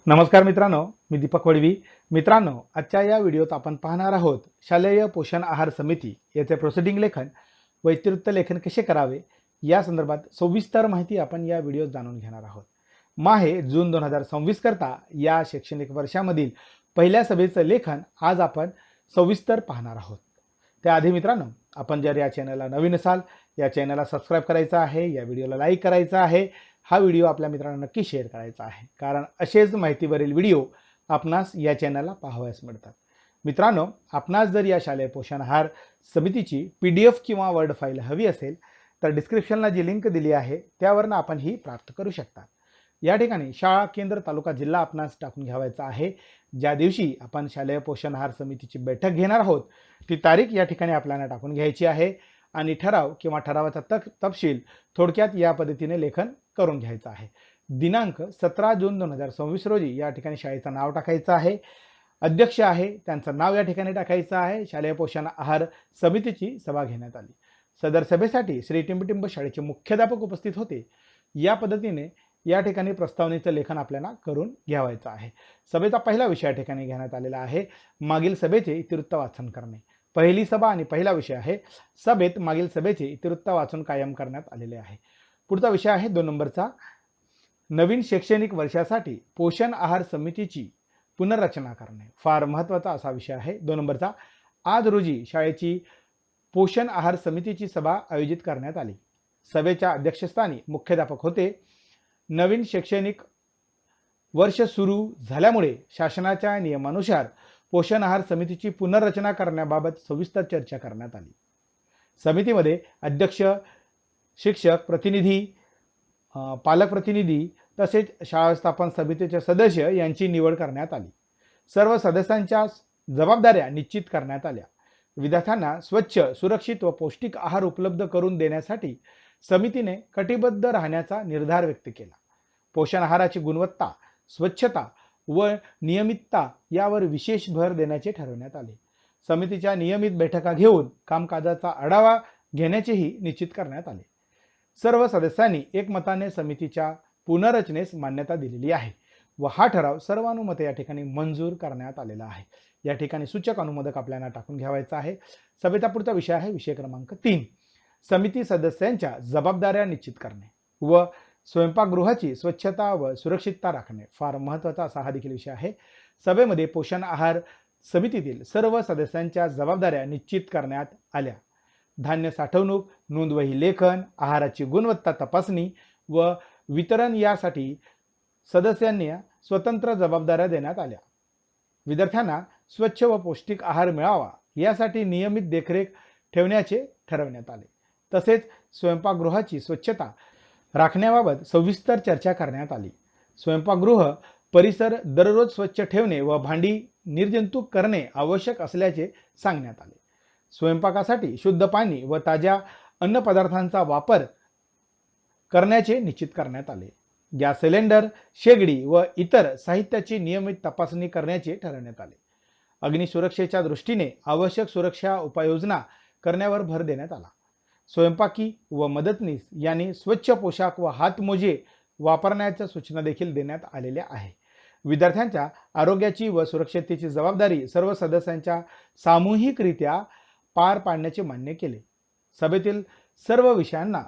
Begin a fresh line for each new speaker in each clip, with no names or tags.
नमस्कार मित्रांनो, मी दीपक वडवी. मित्रांनो, आजच्या या व्हिडिओत आपण पाहणार आहोत शालेय पोषण आहार समिती याचे प्रोसिडिंग लेखन व इत्युक्त लेखन कसे करावे या संदर्भात सविस्तर माहिती आपण या व्हिडिओत जाणून घेणार आहोत. माहे जून 2026 करता या शैक्षणिक वर्षामधील पहिल्या सभेचं लेखन आज आपण सविस्तर पाहणार आहोत. त्याआधी मित्रांनो, आपण जर या चॅनलला नवीन असाल, या चॅनलला सबस्क्राईब करायचं आहे, या व्हिडिओला लाईक करायचं आहे, हा व्हिडिओ आपल्या मित्रांना नक्की शेअर करायचा आहे, कारण असेच माहितीवरील व्हिडिओ आपणास या चॅनलला पाहावयास मिळतात. मित्रांनो, आपणास जर या शालेय पोषण आहार समितीची PDF किंवा वर्ड फाईल हवी असेल तर डिस्क्रिप्शनला जी लिंक दिली आहे त्यावरून आपण ही प्राप्त करू शकता. या ठिकाणी शाळा केंद्र तालुका जिल्हा आपणास टाकून घ्यावायचा आहे. ज्या दिवशी आपण शालेय पोषण आहार समितीची बैठक घेणार आहोत ती तारीख या ठिकाणी आपल्याला टाकून घ्यायची आहे आणि ठराव किंवा ठरावाचा तपशील थोडक्यात या पद्धतीने लेखन करून घ्यायचा आहे. दिनांक 17 जून 2026 रोजी या ठिकाणी शाळेचं नाव टाकायचं आहे. अध्यक्ष आहे त्यांचं नाव या ठिकाणी टाकायचं आहे. शालेय पोषण आहार समितीची सभा घेण्यात आली. सदर सभेसाठी श्री टिंबटिंब शाळेचे मुख्याध्यापक उपस्थित होते. या पद्धतीने या ठिकाणी प्रस्तावनेचं लेखन आपल्याला करून घ्यावायचं आहे. सभेचा पहिला विषय या ठिकाणी घेण्यात आलेला आहे मागील सभेचे इतिवृत्त वाचन करणे. पहिली सभा आणि पहिला विषय आहे. सभेत मागील सभेचे इतिवृत्त वाचन कायम करण्यात आलेले आहे. पुढचा विषय आहे 2 नंबरचा, नवीन शैक्षणिक वर्षासाठी पोषण आहार समितीची पुनर्रचना करणे. फार महत्त्वाचा असा विषय आहे. 2 नंबरचा, आज रोजी शाळेची पोषण आहार समितीची सभा आयोजित करण्यात आली. सभेच्या अध्यक्षस्थानी मुख्याध्यापक होते. नवीन शैक्षणिक वर्ष सुरू झाल्यामुळे शासनाच्या नियमानुसार पोषण आहार समितीची पुनर्रचना करण्याबाबत सविस्तर चर्चा करण्यात आली. समितीमध्ये अध्यक्ष, शिक्षक प्रतिनिधी, पालक प्रतिनिधी तसेच शाळा व्यवस्थापन समितीचे सदस्य यांची निवड करण्यात आली. सर्व सदस्यांच्या जबाबदाऱ्या निश्चित करण्यात आल्या. विद्यार्थ्यांना स्वच्छ, सुरक्षित व पौष्टिक आहार उपलब्ध करून देण्यासाठी समितीने कटिबद्ध राहण्याचा निर्धार व्यक्त केला. पोषण आहाराची गुणवत्ता, स्वच्छता व नियमितता यावर विशेष भर देण्याचे ठरवण्यात आले. समितीच्या नियमित बैठका घेऊन कामकाजाचा आढावा घेण्याचेही निश्चित करण्यात आले. सर्व सदस्यांनी एकमताने समितीच्या पुनर्रचनेस मान्यता दिलेली आहे व हा ठराव सर्वानुमते या ठिकाणी मंजूर करण्यात आलेला आहे. या ठिकाणी सूचक अनुमोदक आपल्याला टाकून घ्यावायचा आहे. सभेचा पुढचा विषय आहे विषय क्रमांक 3, समिती सदस्यांच्या जबाबदाऱ्या निश्चित करणे व स्वयंपाकगृहाची स्वच्छता व सुरक्षितता राखणे. फार महत्त्वाचा असा हा देखील विषय आहे. सभेमध्ये पोषण आहार समितीतील सर्व सदस्यांच्या जबाबदाऱ्या निश्चित करण्यात आल्या. धान्य साठवणूक, नोंदवही लेखन, आहाराची गुणवत्ता तपासणी व वितरण यासाठी सदस्यांना स्वतंत्र जबाबदाऱ्या देण्यात आल्या. विद्यार्थ्यांना स्वच्छ व पौष्टिक आहार मिळावा यासाठी नियमित देखरेख ठेवण्याचे ठरवण्यात आले. तसेच स्वयंपाकगृहाची स्वच्छता राखण्याबाबत सविस्तर चर्चा करण्यात आली. स्वयंपाकगृह परिसर दररोज स्वच्छ ठेवणे व भांडी निर्जंतुक करणे आवश्यक असल्याचे सांगण्यात आले. स्वयंपाकासाठी शुद्ध पाणी व ताज्या अन्नपदार्थांचा वापर करण्याचे निश्चित करण्यात आले. गॅस सिलेंडर, शेगडी व इतर साहित्याची नियमित तपासणी करण्याचे ठरवण्यात आले. अग्निसुरक्षेच्या दृष्टीने आवश्यक सुरक्षा उपाययोजना करण्यावर भर देण्यात आला. स्वयंपाकी व मदतनीस यांनी स्वच्छ पोशाख व हातमोजे वापरण्याच्या सूचना देखील देण्यात आलेल्या आहे. विद्यार्थ्यांच्या आरोग्याची व सुरक्षिततेची जबाबदारी सर्व सदस्यांच्या सामूहिकरित्या पार पाडण्याचे मान्य केले. सभेतील सर्व विषयांना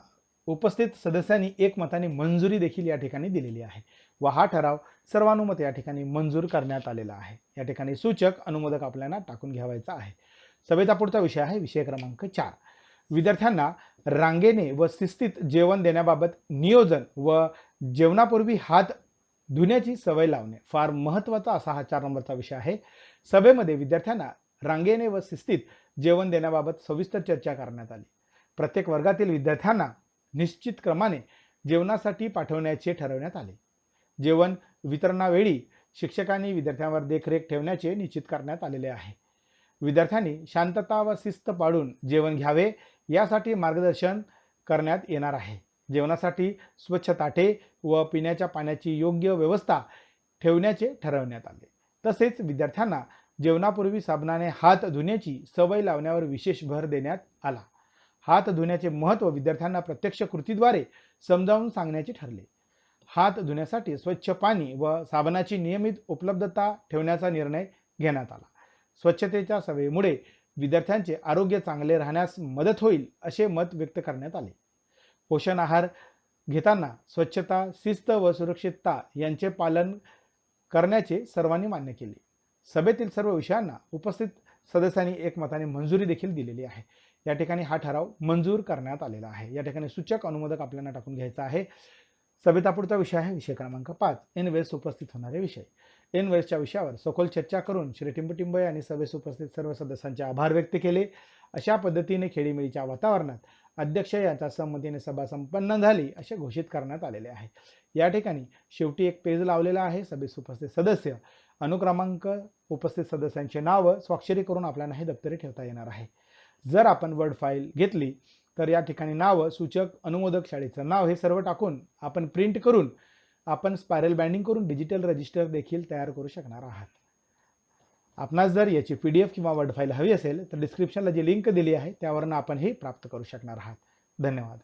उपस्थित सदस्यांनी एकमताने मंजुरी देखील या ठिकाणी दिलेली आहे व हा ठराव सर्वानुमते या ठिकाणी मंजूर करण्यात आलेला आहे. या ठिकाणी सूचक अनुमोदक आपल्याला टाकून घ्यावायचा आहे. सभेचा पुढचा विषय आहे विषय क्रमांक 4, विद्यार्थ्यांना रांगेने व शिस्तीत जेवण देण्याबाबत नियोजन व जेवणापूर्वी हात धुण्याची सवय लावणे. फार महत्त्वाचा असा हा 4 नंबरचा विषय आहे. सभेमध्ये विद्यार्थ्यांना रांगेने व शिस्तीत जेवण देण्याबाबत सविस्तर चर्चा करण्यात आली. प्रत्येक वर्गातील विद्यार्थ्यांना निश्चित क्रमाने जेवणासाठी पाठवण्याचे ठरवण्यात आले. जेवण वितरणावेळी शिक्षकांनी विद्यार्थ्यांवर देखरेख ठेवण्याचे निश्चित करण्यात आलेले आहे. विद्यार्थ्यांनी शांतता व शिस्त पाळून जेवण घ्यावे यासाठी मार्गदर्शन करण्यात येणार आहे. जेवणासाठी स्वच्छ ताटे व पिण्याच्या पाण्याची योग्य व्यवस्था ठेवण्याचे ठरवण्यात आले. तसेच विद्यार्थ्यांना जेवणापूर्वी साबणाने हात धुण्याची सवय लावण्यावर विशेष भर देण्यात आला. हात धुण्याचे महत्त्व विद्यार्थ्यांना प्रत्यक्ष कृतीद्वारे समजावून सांगण्याचे ठरले. हात धुण्यासाठी स्वच्छ पाणी व साबणाची नियमित उपलब्धता ठेवण्याचा निर्णय घेण्यात आला. स्वच्छतेच्या सवयीमुळे विद्यार्थ्यांचे आरोग्य चांगले राहण्यास मदत होईल असे मत व्यक्त करण्यात आले. पोषण आहार घेताना स्वच्छता, शिस्त व सुरक्षितता यांचे पालन करण्याचे सर्वांनी मान्य केले. सभेतील सर्व विषयांना उपस्थित सदस्यांनी एकमताने मंजुरी देखील दिलेली आहे. या ठिकाणी हा ठराव मंजूर करण्यात आलेला आहे. या ठिकाणी सूचक अनुमोदक आपल्याला टाकून घ्यायचा आहे. सभेचा पुढचा विषय आहे विषय क्रमांक 5, एनवेस उपस्थित होणारे विषय. एनवेसच्या विषयावर सखोल चर्चा करून श्री टिंबटिंब यांनी सभेस उपस्थित सर्व सदस्यांचे आभार व्यक्त केले. अशा पद्धतीने खेळीमेळीच्या वातावरणात अध्यक्ष यांच्या संमतीने सभा संपन्न झाली असे घोषित करण्यात आलेले आहे. या ठिकाणी शेवटी एक पेज लावलेला आहे. सभेस उपस्थित सदस्य, अनुक्रमांक, उपस्थित सदस्यांचे नाव स्वाक्षरी करून आपल्याला हे दप्तरी ठेवता येणार आहे. जर आपण वर्ड फाईल घेतली तर या ठिकाणी नाव, सूचक, अनुमोदक, शाळेचं नाव हे सर्व टाकून आपण प्रिंट करून आपण स्पायरल बाइंडिंग करून डिजिटल रजिस्टर देखील तयार करू शकणार आहात. आपणास जर याची PDF किंवा वर्ड फाईल हवी असेल तर डिस्क्रिप्शनला जी लिंक दिली आहे त्यावरून आपण हे प्राप्त करू शकणार आहात. धन्यवाद.